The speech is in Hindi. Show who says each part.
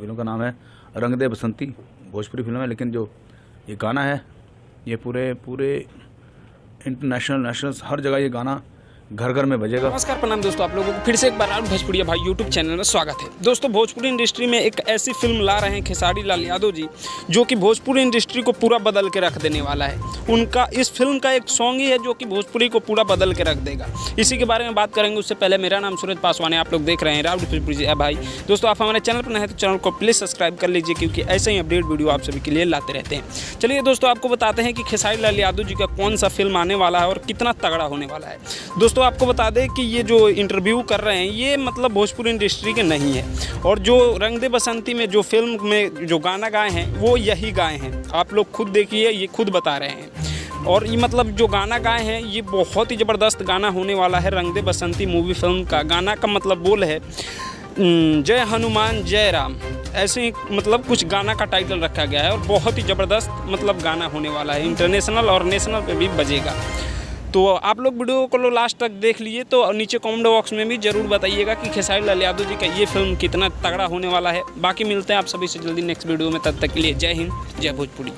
Speaker 1: फिल्म का नाम है रंग दे बसंती। भोजपुरी फिल्म है, लेकिन जो ये गाना है ये पूरे पूरे इंटरनेशनल नेशनल हर जगह ये गाना घर घर में बजेगा।
Speaker 2: नमस्कार, प्रणाम दोस्तों, आप लोगों को फिर से एक बार राहुल भोजपुरिया भाई यूट्यूब चैनल में स्वागत है। दोस्तों, भोजपुरी इंडस्ट्री में एक ऐसी फिल्म ला रहे हैं खेसारी लाल यादव जी, जो कि भोजपुरी इंडस्ट्री को पूरा बदल के रख देने वाला है। उनका इस फिल्म का एक सॉन्ग ही है जो कि भोजपुरी को पूरा बदल के रख देगा। इसी के बारे में बात करेंगे। उससे पहले मेरा नाम सूरज पासवान है, आप लोग देख रहे हैं राहुल भोजपुरिया भाई। दोस्तों, आप हमारे चैनल पर नए हैं तो चैनल को प्लीज़ सब्सक्राइब कर लीजिए, क्योंकि ऐसे ही अपडेट वीडियो आप सभी के लिए लाते रहते हैं। चलिए दोस्तों, आपको बताते हैं कि खेसारी लाल यादव जी का कौन सा फिल्म आने वाला है और कितना तगड़ा होने वाला है। दोस्तों, आपको बता दें कि ये जो इंटरव्यू कर रहे हैं ये मतलब भोजपुरी इंडस्ट्री के नहीं है, और जो रंग दे बसंती में जो फिल्म में जो गाना गाए हैं वो यही गाए हैं। आप लोग खुद देखिए, ये खुद बता रहे हैं। और ये मतलब जो गाना गाए हैं ये बहुत ही ज़बरदस्त गाना होने वाला है। रंग दे बसंती मूवी फिल्म का गाना का मतलब बोल है जय हनुमान जय राम, ऐसे ही मतलब कुछ गाना का टाइटल रखा गया है। और बहुत ही ज़बरदस्त मतलब गाना होने वाला है, इंटरनेशनल और नेशनल पे भी बजेगा। तो आप लोग वीडियो को लास्ट तक देख लिए, तो नीचे कमेंट बॉक्स में भी ज़रूर बताइएगा कि खेसारी लाल यादव जी का ये फिल्म कितना तगड़ा होने वाला है। बाकी मिलते हैं आप सभी से जल्दी नेक्स्ट वीडियो में, तब तक के लिए जय हिंद, जय भोजपुरी।